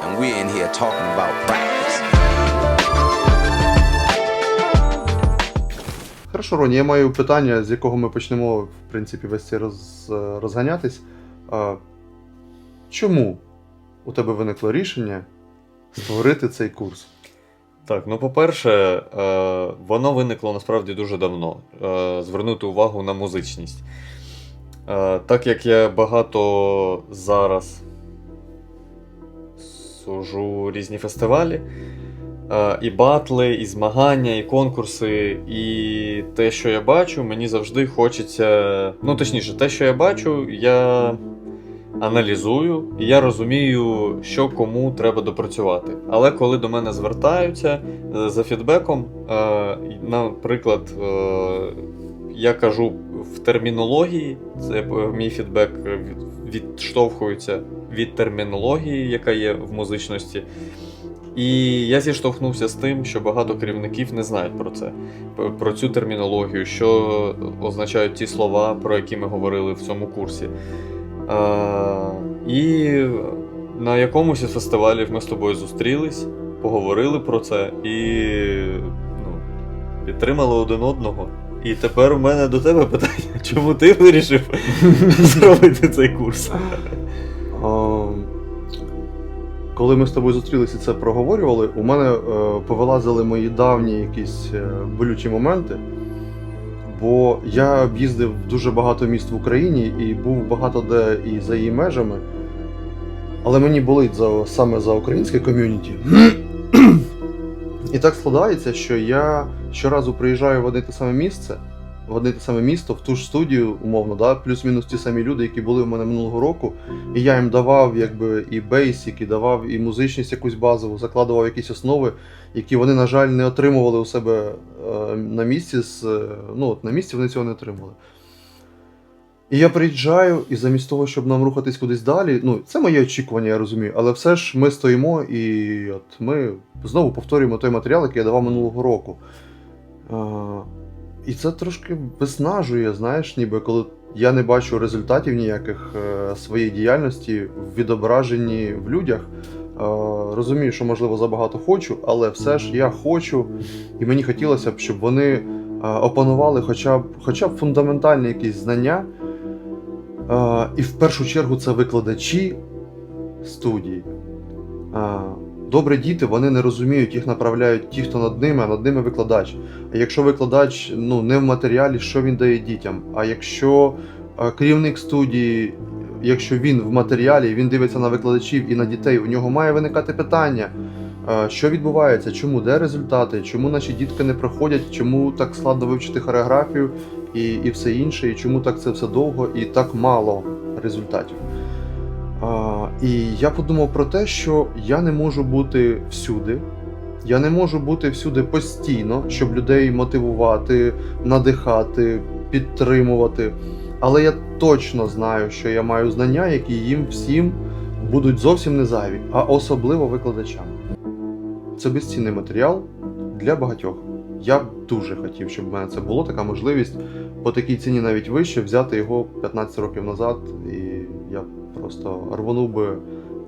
and we're in here talking about practice. Хорошо, Роні, я маю питання, з якого ми почнемо, в принципі, весь цей розганятись. Чому у тебе виникло рішення створити цей курс? Так, ну по-перше, воно виникло насправді дуже давно. Звернути увагу на музичність. Так як я багато зараз сужу різні фестивалі, і батли, і змагання, і конкурси, і те, що я бачу, мені завжди хочеться... Ну, точніше, те, що я бачу, я аналізую, і я розумію, що кому треба допрацювати. Але коли до мене звертаються за фідбеком, наприклад, я кажу в термінології, це мій фідбек відштовхується від термінології, яка є в музичності. І я зіштовхнувся з тим, що багато керівників не знають про це, про цю термінологію, що означають ті слова, про які ми говорили в цьому курсі. І на якомусь із фестивалів ми з тобою зустрілись, поговорили про це і підтримали один одного. І тепер у мене до тебе питання, чому ти вирішив зробити цей курс? Коли ми з тобою зустрілися і це проговорювали, у мене повилазили мої давні якісь болючі моменти, бо я об'їздив дуже багато міст в Україні і був багато де і за її межами, але мені болить саме за українське ком'юніті. І так складається, що я щоразу приїжджаю в одне те саме місце, в одне те саме місто, в ту ж студію, умовно, да, плюс-мінус ті самі люди, які були в мене минулого року, і я їм давав якби і бейсик, і давав і музичність якусь базову, закладував якісь основи, які вони, на жаль, не отримували у себе на місці, на місці вони цього не отримували. І я приїжджаю, і замість того, щоб нам рухатись кудись далі, це моє очікування, я розумію, але все ж ми стоїмо і от ми знову повторюємо той матеріал, який я давав минулого року. І це трошки виснажує, знаєш, ніби коли я не бачу результатів ніяких своєї діяльності в відображенні в людях. Розумію, що, можливо, забагато хочу, але все ж я хочу, і мені хотілося б, щоб вони опанували хоча б фундаментальні якісь знання. І в першу чергу це викладачі студії. Добрі діти, вони не розуміють, їх направляють ті, хто над ними, а над ними викладач. А якщо викладач не в матеріалі, що він дає дітям? А якщо керівник студії, якщо він в матеріалі, він дивиться на викладачів і на дітей, у нього має виникати питання, що відбувається, чому, де результати, чому наші дітки не проходять, чому так складно вивчити хореографію і все інше, і чому так це все довго і так мало результатів. І я подумав про те, що я не можу бути всюди. Я не можу бути всюди постійно, щоб людей мотивувати, надихати, підтримувати. Але я точно знаю, що я маю знання, які їм всім будуть зовсім не зайві, а особливо викладачам. Це безцінний матеріал для багатьох. Я б дуже хотів, щоб в мене це було, така можливість по такій ціні навіть вище взяти його 15 років назад, і я просто рвонув би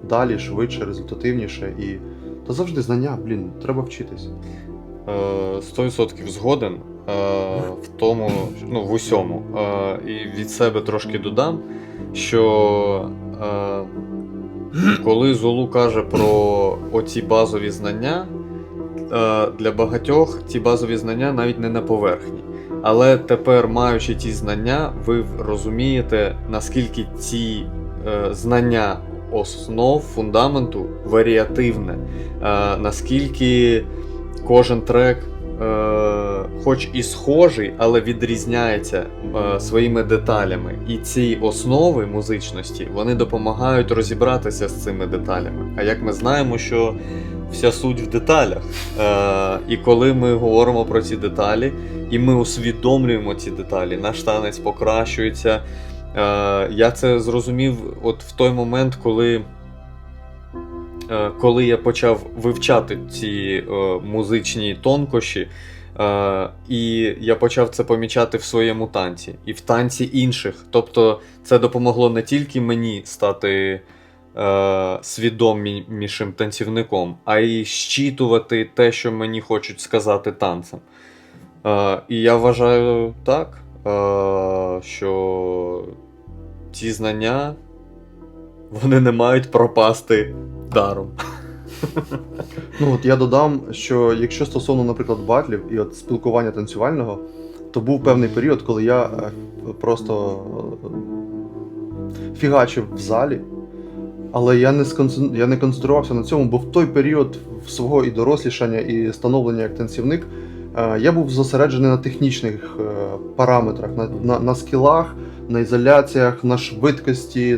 далі, швидше, результативніше. Та завжди знання, треба вчитись. 100% згоден в тому, в усьому. І від себе трошки додам, що коли Зулу каже про оці базові знання, для багатьох ці базові знання навіть не на поверхні. Але тепер, маючи ті знання, ви розумієте, наскільки ці знання основ, фундаменту варіативне, наскільки кожен трек хоч і схожий, але відрізняється своїми деталями. І ці основи музичності, вони допомагають розібратися з цими деталями. А як ми знаємо, що вся суть в деталях. І коли ми говоримо про ці деталі, і ми усвідомлюємо ці деталі, наш танець покращується. Я це зрозумів от в той момент, коли я почав вивчати ці музичні тонкощі, і я почав це помічати в своєму танці, і в танці інших. Тобто це допомогло не тільки мені стати свідомішим танцівником, а й щитувати те, що мені хочуть сказати танцем. І я вважаю так, що ці знання, вони не мають пропасти даром. Ну от я додам, що якщо стосовно, наприклад, батлів і от спілкування танцювального, то був певний період, коли я просто фігачив в залі, але я не концентрувався на цьому, бо в той період свого і дорослішання, і становлення як танцівник я був зосереджений на технічних параметрах, на скілах, на ізоляціях, на швидкості,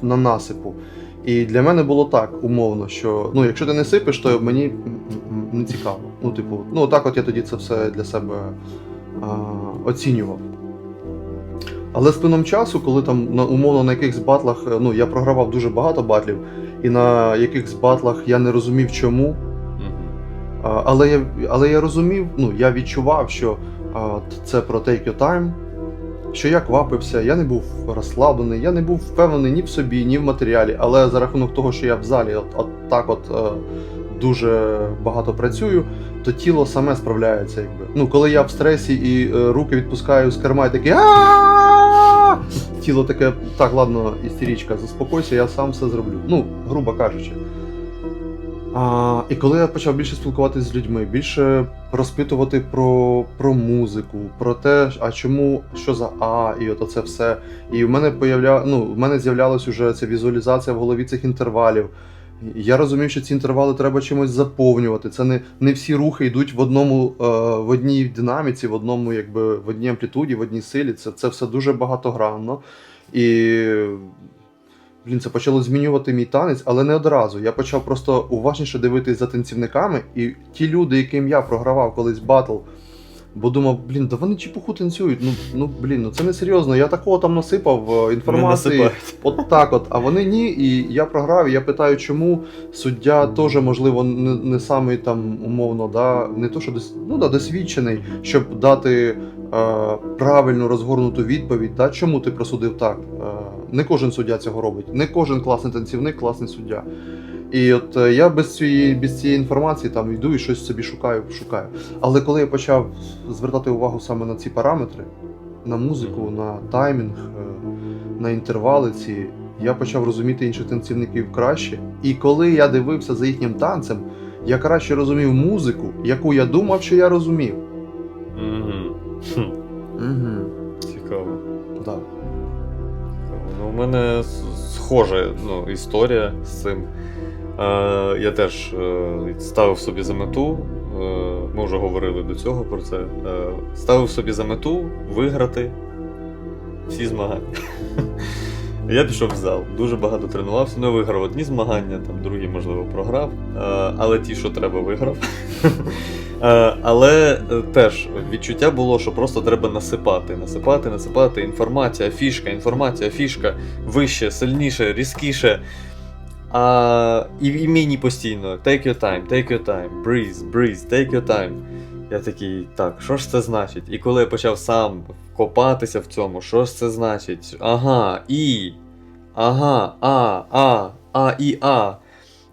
на насипу. І для мене було так, умовно, що ну, якщо ти не сипиш, то мені не цікаво. Ну, типу, ну так от я тоді це все для себе оцінював. Але з плином часу, коли там умовно на якихось батлах, ну я програвав дуже багато батлів, і на якихось батлах я не розумів чому. Але я розумів, ну я відчував, що це про take your time, що я квапився, я не був розслаблений, я не був впевнений ні в собі, ні в матеріалі, але за рахунок того, що я в залі дуже багато працюю, то тіло саме справляється, якби. Ну, коли я в стресі і руки відпускаю з керма і таке тіло таке, так, ладно, істеричка, заспокойся, я сам все зроблю. Ну, грубо кажучи. І коли я почав більше спілкуватися з людьми, більше розпитувати про музику, про те, а чому, що за і от це все. І в мене з'являлась уже ця візуалізація в голові цих інтервалів. Я розумів, що ці інтервали треба чимось заповнювати. Це не всі рухи йдуть в одній динаміці, в одній амплітуді, в одній силі. Це все дуже багатогранно. І це почало змінювати мій танець, але не одразу. Я почав просто уважніше дивитись за танцівниками, і ті люди, яким я програвав колись батл, бо думав, да вони чепуху танцюють, це не серйозно, я такого там насипав інформації, от так от, а вони ні, і я програв, і я питаю, чому суддя теж, можливо, не самий там, умовно, не то, що досвідчений, щоб дати правильну розгорнуту відповідь, чому ти просудив так. Не кожен суддя цього робить, не кожен класний танцівник, класний суддя. І от я без цієї інформації там йду і щось собі шукаю. Але коли я почав звертати увагу саме на ці параметри, на музику, на таймінг, на інтервали ці, я почав розуміти інших танцівників краще. І коли я дивився за їхнім танцем, я краще розумів музику, яку я думав, що я розумів. Цікаво. Так. У мене схожа історія з цим. Я теж ставив собі за мету, ми вже говорили до цього про це, ставив собі за мету виграти всі змагання. Я пішов в зал, дуже багато тренувався, виграв одні змагання, там другі, можливо, програв, але ті, що треба, виграв. Але теж відчуття було, що просто треба насипати, інформація, фішка, вище, сильніше, різкіше. І мені постійно, take your time, breathe, take your time. Я такий, так, що ж це значить? І коли я почав сам копатися в цьому, що ж це значить? І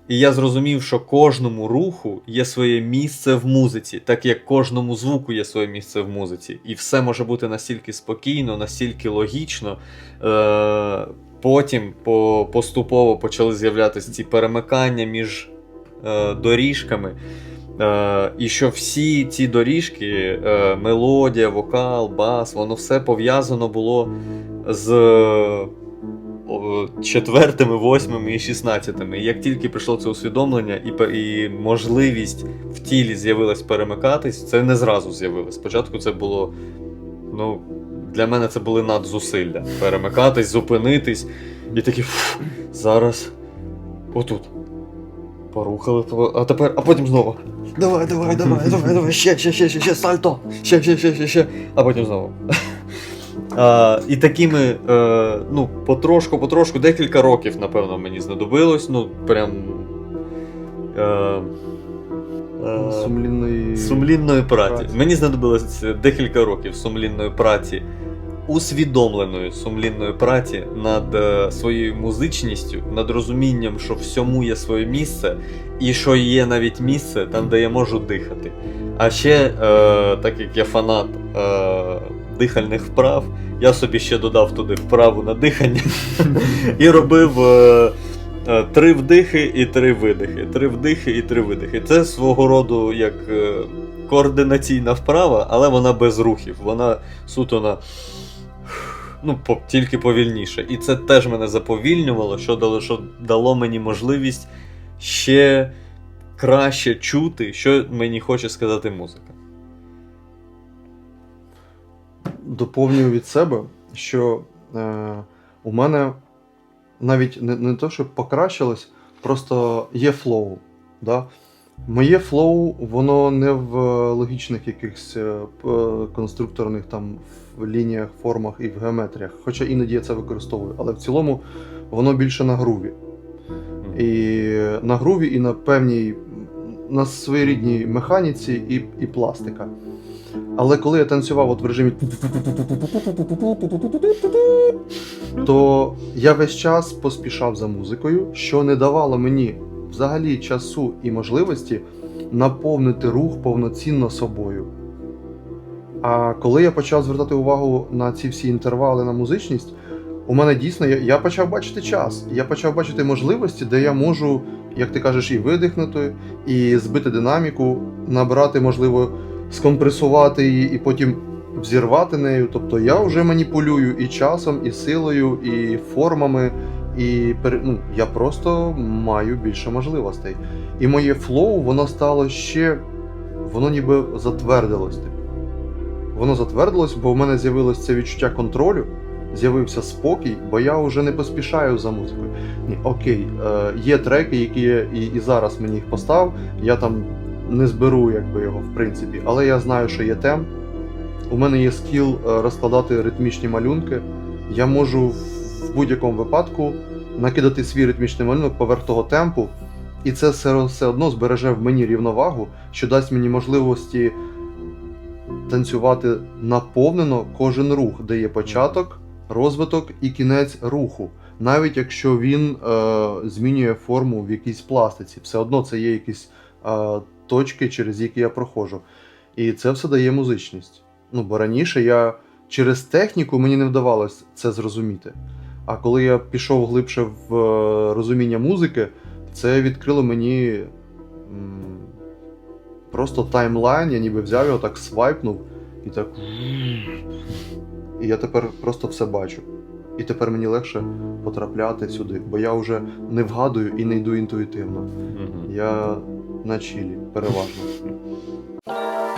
я зрозумів, що кожному руху є своє місце в музиці, так як кожному звуку є своє місце в музиці. І все може бути настільки спокійно, настільки логічно. Потім поступово почали з'являтися ці перемикання між доріжками. І що всі ці доріжки, мелодія, вокал, бас, воно все пов'язано було з 4-ми, 8-ми і 16-ми. І як тільки прийшло це усвідомлення і можливість в тілі з'явилась перемикатись, це не зразу з'явилось. Спочатку це було, для мене це були надзусилля. Перемикатись, зупинитись і такі, зараз отут. Порухали, а потім знову. Давай, ще, сальто, ще, а потім знову. І такими, потрошку, декілька років, напевно, мені знадобилось, прям сумлінної праці. Мені знадобилось декілька років сумлінної праці усвідомленої сумлінної праці над своєю музичністю, над розумінням, що всьому є своє місце, і що є навіть місце там, де я можу дихати. А ще, так як я фанат дихальних вправ, я собі ще додав туди вправу на дихання і робив 3 вдихи і 3 видихи. 3 вдихи і 3 видихи. Це свого роду як координаційна вправа, але вона без рухів. Вона суто на тільки повільніше. І це теж мене заповільнювало, що дало мені можливість ще краще чути, що мені хоче сказати музика. Доповнюю від себе, що у мене навіть не те, що покращилось, просто є флоу. Да? Моє флоу, воно не в логічних якихось конструкторних там в лініях, формах і в геометріях, хоча іноді я це використовую, але в цілому воно більше на груві. І на груві, і на певній, на своєрідній механіці і пластика. Але коли я танцював от в режимі, то я весь час поспішав за музикою, що не давало мені взагалі часу і можливості наповнити рух повноцінно собою. А коли я почав звертати увагу на ці всі інтервали, на музичність, у мене дійсно, я почав бачити час, я почав бачити можливості, де я можу, як ти кажеш, і видихнути, і збити динаміку, набрати, можливо, скомпресувати її і потім взірвати нею. Тобто я вже маніпулюю і часом, і силою, і формами, і я просто маю більше можливостей. І моє флоу, воно стало ще, воно ніби затвердилось. Воно затвердилось, бо в мене з'явилось це відчуття контролю, з'явився спокій, бо я вже не поспішаю за музикою. Ні, окей, є треки, які і зараз мені їх постав, я там не зберу його в принципі, але я знаю, що є темп, у мене є скіл розкладати ритмічні малюнки, я можу в будь-якому випадку накидати свій ритмічний малюнок поверх того темпу, і це все одно збереже в мені рівновагу, що дасть мені можливості танцювати наповнено кожен рух, де є початок, розвиток і кінець руху. Навіть якщо він змінює форму в якійсь пластиці, все одно це є якісь точки, через які я проходжу. І це все дає музичність. Бо раніше через техніку мені не вдавалося це зрозуміти. А коли я пішов глибше в розуміння музики, це відкрило мені просто таймлайн, я ніби взяв його, так свайпнув, і так. І я тепер просто все бачу. І тепер мені легше потрапляти сюди, бо я вже не вгадую і не йду інтуїтивно. Я на чилі, переважно.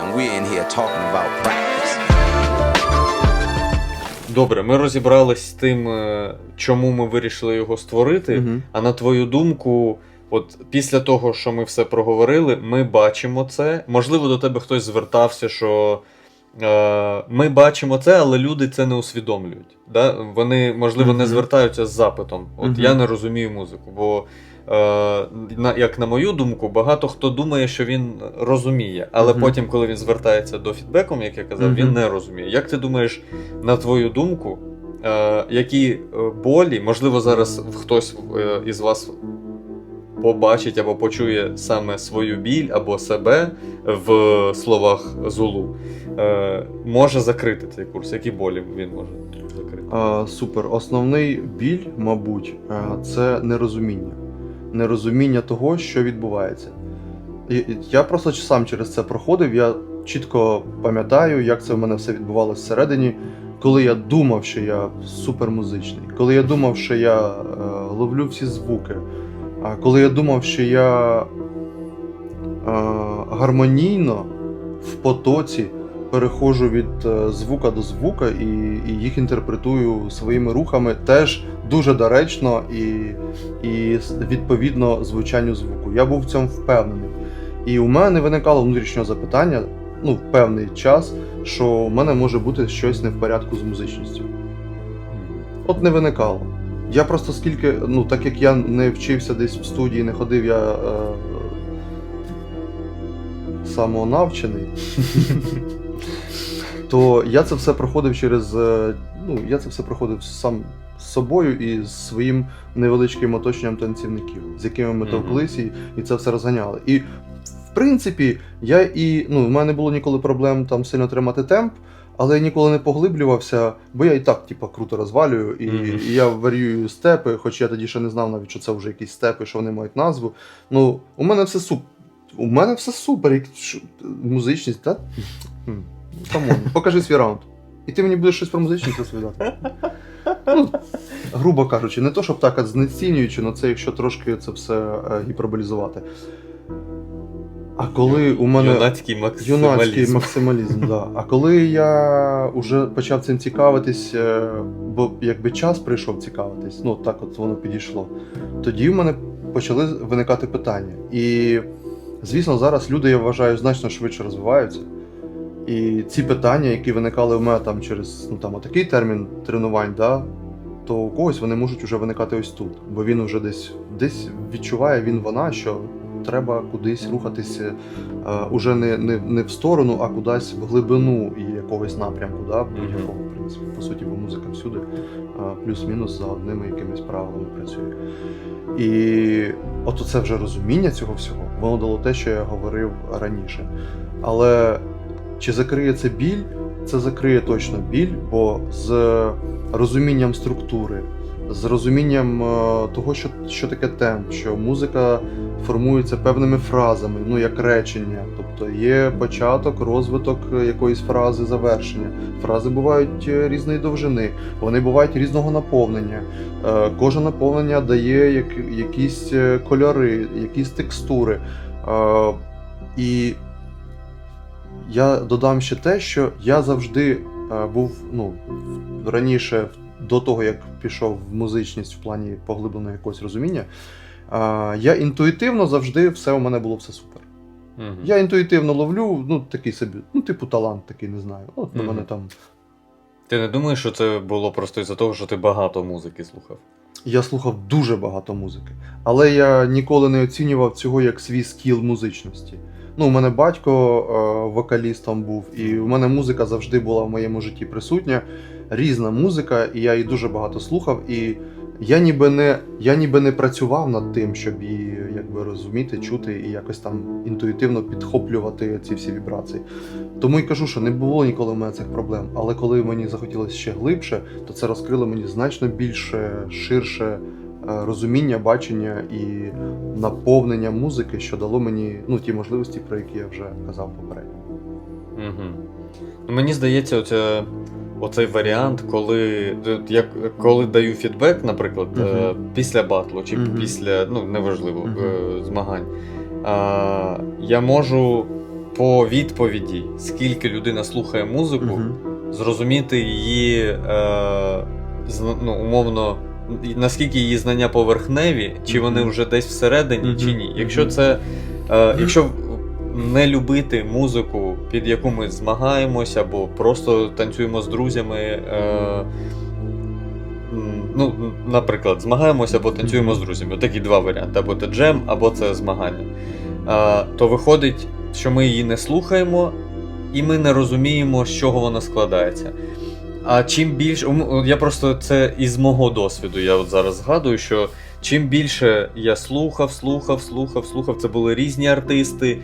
And we're in here talking about practice. Добре, ми розібрались з тим, чому ми вирішили його створити, а на твою думку, от після того, що ми все проговорили, ми бачимо це. Можливо, до тебе хтось звертався, що ми бачимо це, але люди це не усвідомлюють. Да? Вони, можливо, не звертаються з запитом. От я не розумію музику, бо, як на мою думку, багато хто думає, що він розуміє, але потім, коли він звертається до фідбеку, як я казав, він не розуміє. Як ти думаєш, на твою думку, які болі, можливо, зараз хтось із вас побачить або почує саме свою біль або себе в словах Зулу, може закрити цей курс? Які болі він може закрити? Супер. Основний біль, мабуть, це нерозуміння. Нерозуміння того, що відбувається. Я просто сам через це проходив, я чітко пам'ятаю, як це в мене все відбувалося всередині, коли я думав, що я супермузичний, коли я думав, що я ловлю всі звуки, коли я думав, що я гармонійно в потоці переходжу від звука до звука і їх інтерпретую своїми рухами теж дуже доречно і відповідно звучанню звуку. Я був в цьому впевнений. І у мене не виникало внутрішнього запитання, в певний час, що у мене може бути щось не в порядку з музичністю. От не виникало. Я просто скільки, так як я не вчився десь в студії, не ходив, я самонавчений, то я це все проходив я це все проходив сам з собою і з своїм невеличким оточенням танцівників, з якими ми товклись і це все розганяли. І в принципі, в мене не було ніколи проблем там сильно тримати темп, але я ніколи не поглиблювався, бо я і так круто розвалюю, і я варіюю степи, хоч я тоді ще не знав навіть, що це вже якісь степи, що вони мають назву. Ну, у мене все супер, музичність, так? Камон, покажи свій раунд. І ти мені будеш щось про музичність розповідати. Ну, грубо кажучи, не то, щоб так знецінюючи, але це якщо трошки це все гіперболізувати. А коли у мене... Юнацький максималізм, да. А коли я вже почав цим цікавитись, бо якби час прийшов цікавитись, ну так от воно підійшло, тоді в мене почали виникати питання. І, звісно, зараз люди, я вважаю, значно швидше розвиваються. І ці питання, які виникали в мене там через отакий термін тренувань, да, то у когось вони можуть вже виникати ось тут. Бо він вже десь відчуває вона, що треба кудись рухатися уже не в сторону, а кудись в глибину і якогось напрямку, да, будь-якого, в принципі. По суті, бо музика всюди плюс-мінус за одними якимись правилами працює. І от це вже розуміння цього всього, воно дало те, що я говорив раніше. Але чи закриє це біль? Це закриє точно біль, бо з розумінням структури, з розумінням того, що таке темп, що музика формується певними фразами, як речення. Тобто є початок, розвиток якоїсь фрази, завершення. Фрази бувають різної довжини, вони бувають різного наповнення. Кожне наповнення дає якісь кольори, якісь текстури. І я додам ще те, що я завжди був, раніше, до того, як пішов в музичність в плані поглибленого якогось розуміння, я інтуїтивно завжди у мене було все супер. Я інтуїтивно ловлю, такий собі, типу талант такий, не знаю. От на мене там... Ти не думаєш, що це було просто із-за того, що ти багато музики слухав? Я слухав дуже багато музики, але я ніколи не оцінював цього як свій скіл музичності. У мене батько вокалістом був, і в мене музика завжди була в моєму житті присутня. Різна музика, і я її дуже багато слухав, і я ніби не працював над тим, щоб її розуміти, чути і якось там інтуїтивно підхоплювати ці всі вібрації. Тому і кажу, що не було ніколи в мене цих проблем, але коли мені захотілося ще глибше, то це розкрило мені значно більше, ширше розуміння, бачення і наповнення музики, що дало мені ті можливості, про які я вже казав попередньо. Мені здається, оцей варіант, коли даю фідбек, наприклад, після батлу чи після, неважливо, змагань, я можу по відповіді, скільки людина слухає музику, зрозуміти її, умовно, наскільки її знання поверхневі, чи вони вже десь всередині, чи ні. Якщо не любити музику, під яку ми змагаємося, або просто танцюємо з друзями, наприклад, змагаємося або танцюємо з друзями. Такі два варіанти, або це джем, або це змагання. То виходить, що ми її не слухаємо, і ми не розуміємо, з чого вона складається. А чим більше, я просто це із мого досвіду, я от зараз згадую, що чим більше я слухав, це були різні артисти,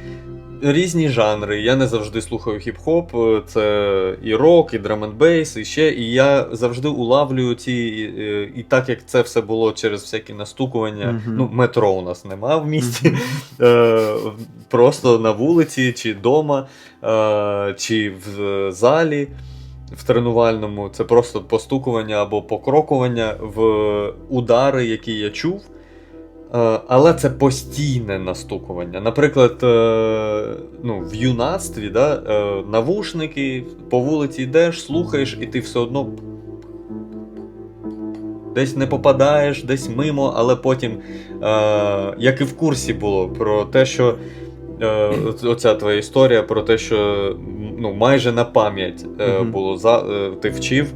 різні жанри. Я не завжди слухаю хіп-хоп, це і рок, і драм-н-бейс, і ще. І я завжди улавлюю і так як це все було через всякі настукування, метро у нас нема в місті, просто на вулиці, чи вдома, чи в залі, в тренувальному, це просто постукування або покрокування в удари, які я чув. Але це постійне настукування. Наприклад, в юнацтві, навушники, по вулиці йдеш, слухаєш, і ти все одно десь не попадаєш, десь мимо, але потім, як і в курсі було, про те, що оця твоя історія, про те, що майже на пам'ять було, ти вчив,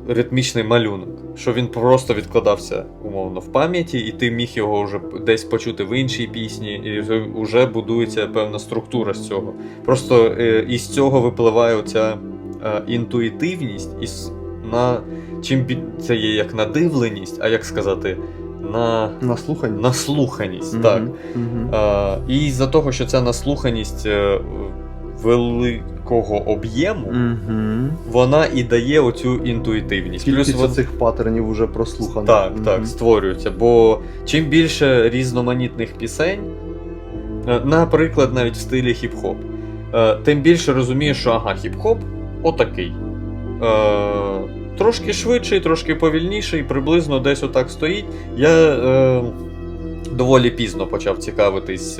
ритмічний малюнок, що він просто відкладався умовно в пам'яті, і ти міг його вже десь почути в іншій пісні, і вже будується певна структура з цього. Просто із цього випливає оця інтуїтивність, це є як надивленість, а як сказати, наслуханість. Так. І з-за того, що ця наслуханість великого об'єму, вона і дає оцю інтуїтивність. Кількість цих паттернів вже прослухано. Так, створюється. Бо чим більше різноманітних пісень, наприклад, навіть в стилі хіп-хоп, тим більше розумієш, що хіп-хоп отакий. Трошки швидший, трошки повільніший, приблизно десь отак стоїть. Я доволі пізно почав цікавитись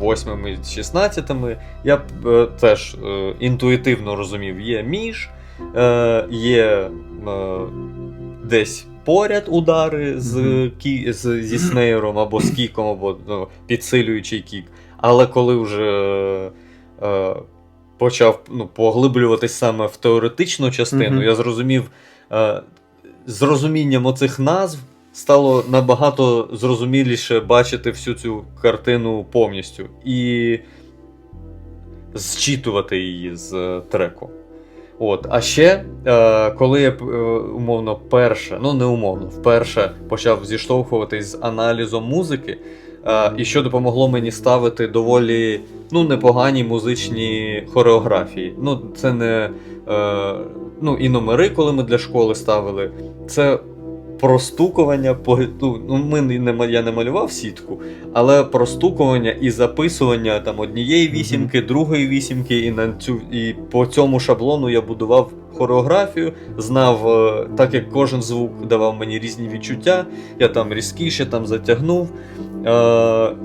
8-ми, 16-ми. Я теж інтуїтивно розумів, є між, є десь поряд удари зі снейром або з кіком, або підсилюючий кік. Але коли вже почав поглиблюватись саме в теоретичну частину, я зрозумів, з розумінням оцих назв стало набагато зрозуміліше бачити всю цю картину повністю і зчитувати її з треку. А ще, коли я вперше почав зіштовхуватись з аналізом музики, і що допомогло мені ставити доволі непогані музичні хореографії. Це не і номери, коли ми для школи ставили, це простукування, я не малював сітку, але простукування і записування однієї вісімки, другої вісімки, і по цьому шаблону я будував хореографію, знав, так як кожен звук давав мені різні відчуття, я там різкіше затягнув,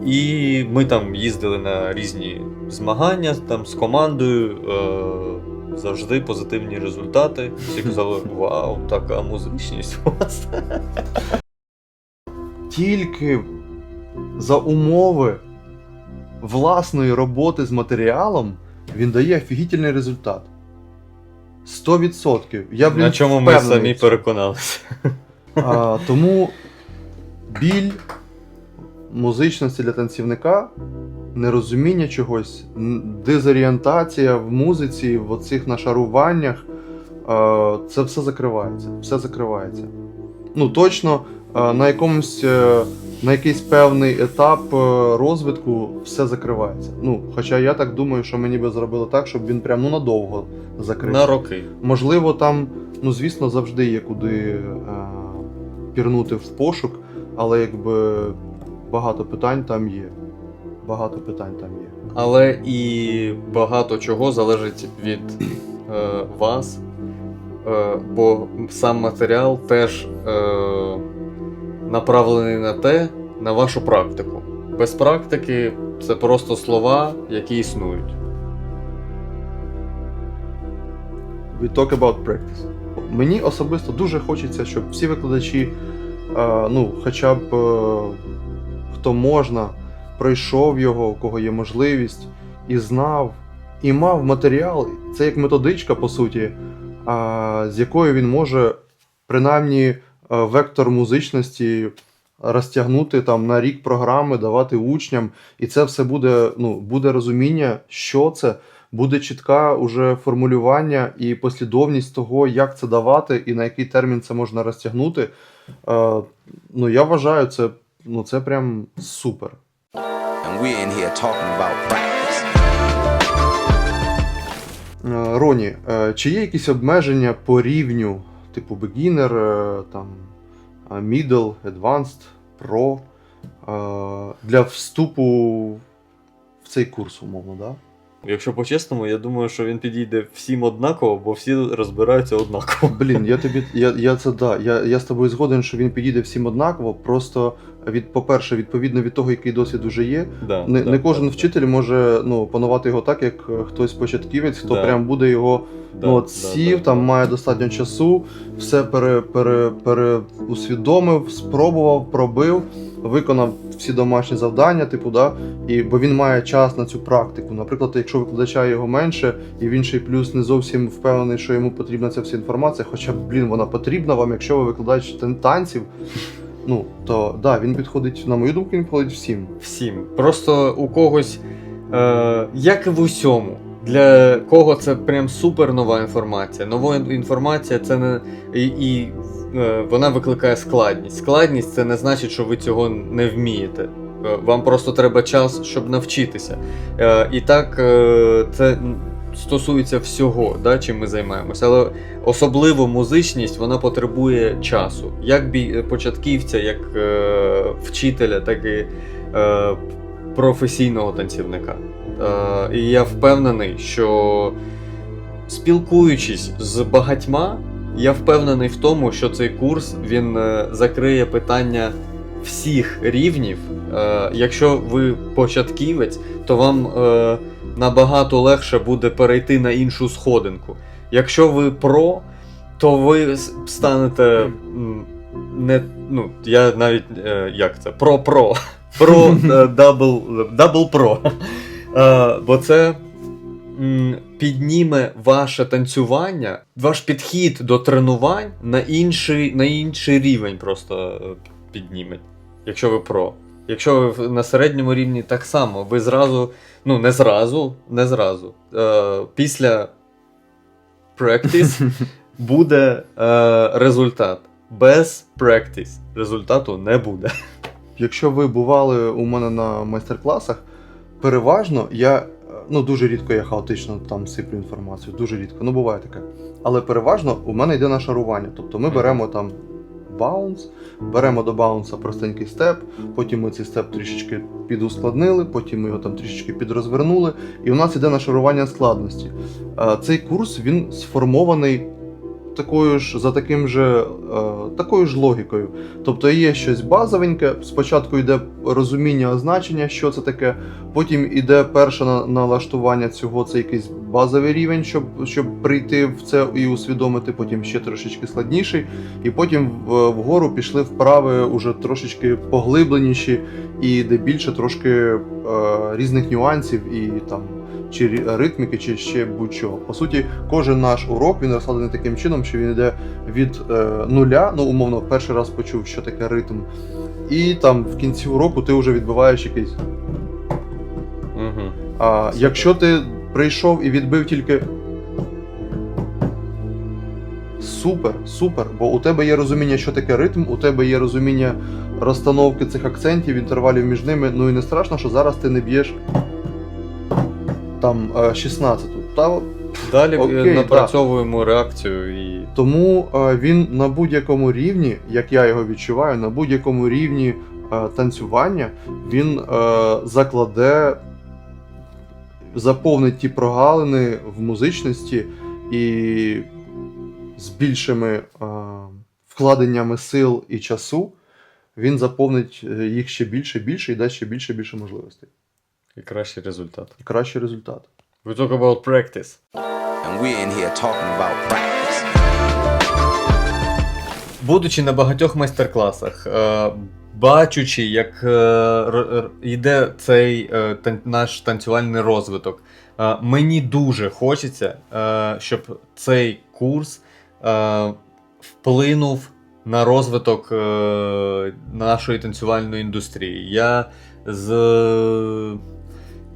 і ми там їздили на різні змагання з командою, завжди позитивні результати. Всі казали, вау, така музичність у вас. Тільки за умови власної роботи з матеріалом він дає офігітельний результат. 100%. На чому ми самі переконалися. Тому біль музичності для танцівника, нерозуміння чогось, дезорієнтація в музиці, в оцих нашаруваннях, це все закривається. Все закривається. Точно на якийсь певний етап розвитку все закривається. Хоча я так думаю, що мені би зробили так, щоб він прям надовго закрився. На роки. Можливо, там, звісно, завжди є куди пірнути в пошук, але багато питань там є. Але і багато чого залежить від вас, бо сам матеріал теж направлений на вашу практику. Без практики це просто слова, які існують. We talk about practice. Мені особисто дуже хочеться, щоб всі викладачі, хоча б хто можна, пройшов його, у кого є можливість, і знав, і мав матеріал. Це як методичка, по суті, з якою він може, принаймні, вектор музичності розтягнути на рік програми, давати учням. І це все буде розуміння, що це, буде чітке уже формулювання і послідовність того, як це давати і на який термін це можна розтягнути. Я вважаю, це прям супер. And we're in here talking about practice. Роні, чи є якісь обмеження по рівню, типу beginner, middle, advanced, pro, для вступу в цей курс, умовно, да? Якщо по-чесному, я думаю, що він підійде всім однаково, бо всі розбираються однаково. Я з тобою згоден, що він підійде всім однаково, просто, по-перше, відповідно від того, який досвід уже є, не кожен вчитель може панувати його так, як хтось початківець, хто прям буде його сів, має достатньо часу, все усвідомив, спробував, пробив. виконав всі домашні завдання, типу, да, бо він має час на цю практику. Наприклад, якщо викладача його менше, і він ще й плюс не зовсім впевнений, що йому потрібна ця вся інформація, хоча, вона потрібна вам, якщо ви викладач танців, то да, він підходить, на мою думку, він підходить всім. Всім. Просто у когось, як і в усьому, для кого це прям супер нова інформація. Нова інформація це не вона викликає складність. Складність це не значить, що ви цього не вмієте. Вам просто треба час, щоб навчитися. І так це стосується всього, да, чим ми займаємося. Але особливо музичність, вона потребує часу. Як початківця, як вчителя, так і професійного танцівника. І я впевнений, що спілкуючись з багатьма, я впевнений в тому, що цей курс, він закриє питання всіх рівнів. Якщо ви початківець, то вам набагато легше буде перейти на іншу сходинку. Якщо ви про, то ви станете я навіть, як це, про дабл про. Бо це підніме ваше танцювання, ваш підхід до тренувань на інший рівень просто підніме, якщо ви про. Якщо ви на середньому рівні, так само, ви зразу, не зразу, після practice буде результат. Без practice результату не буде. Якщо ви бували у мене на майстер-класах, переважно дуже рідко я хаотично там сиплю інформацію, дуже рідко, буває таке. Але переважно у мене йде на шарування, тобто ми беремо там баунс, беремо до баунса простенький степ, потім ми цей степ трішечки підускладнили, потім ми його там трішечки підрозвернули, і у нас йде нашарування складності. Цей курс, він сформований такою ж логікою. Тобто є щось базовеньке, спочатку йде розуміння означення, що це таке, потім йде перше налаштування цього, це якийсь базовий рівень, щоб прийти в це і усвідомити, потім ще трошечки складніший, і потім вгору пішли вправи уже трошечки поглибленіші, і де більше трошки різних нюансів і там чи ритміки, чи ще будь-що. По суті, кожен наш урок, він розкладений таким чином, що він йде від нуля, умовно, перший раз почув, що таке ритм, і там в кінці уроку ти вже відбиваєш якийсь. Якщо ти прийшов і відбив тільки супер, бо у тебе є розуміння, що таке ритм, у тебе є розуміння розстановки цих акцентів, інтервалів між ними, і не страшно, що зараз ти не б'єш там 16-ту. Далі напрацьовуємо реакцію. Тому він на будь-якому рівні, як я його відчуваю, на будь-якому рівні танцювання, він заповнить ті прогалини в музичності і з більшими вкладеннями сил і часу він заповнить їх ще більше і дасть ще більше можливостей. І кращий результат. We talk about practice. And we're in here talking about practice. Будучи на багатьох майстер-класах, бачучи, як йде цей наш танцювальний розвиток, мені дуже хочеться, щоб цей курс вплинув на розвиток нашої танцювальної індустрії. Я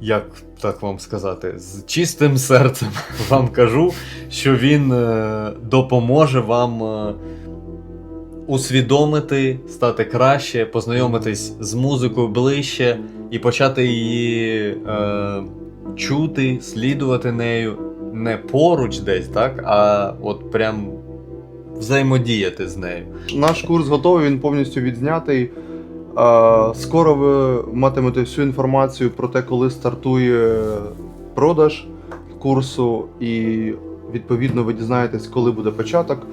як так вам сказати, з чистим серцем вам кажу, що він допоможе вам усвідомити, стати краще, познайомитись з музикою ближче і почати її чути, слідувати нею не поруч десь, так, а от прям взаємодіяти з нею. Наш курс готовий, він повністю відзнятий. Скоро ви матимете всю інформацію про те, коли стартує продаж курсу, і відповідно ви дізнаєтесь, коли буде початок.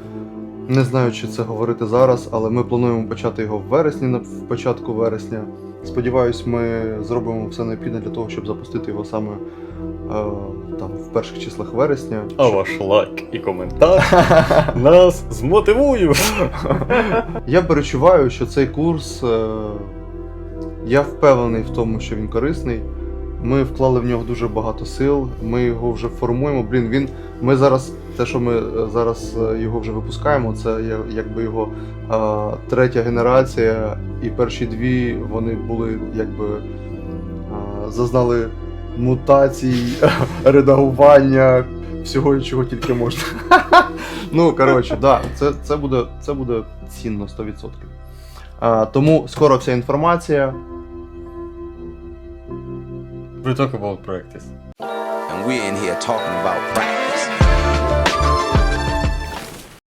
Не знаю, чи це говорити зараз, але ми плануємо почати його в вересні, в початку вересня. Сподіваюсь, ми зробимо все необхідне для того, щоб запустити його саме там в перших числах вересня. А ваш лайк і коментар нас змотивують. Я перечуваю, що цей курс Я впевнений в тому, що він корисний. Ми вклали в нього дуже багато сил, ми його вже формуємо. Ми зараз, те, що ми зараз його вже випускаємо, це якби його третя генерація, і перші дві вони були якби зазнали мутацій, редагування, всього, чого тільки можна. Ну, коротше, да, це буде цінно 100%. Тому скоро вся інформація. We talk about practice. and we're in here talking about practice.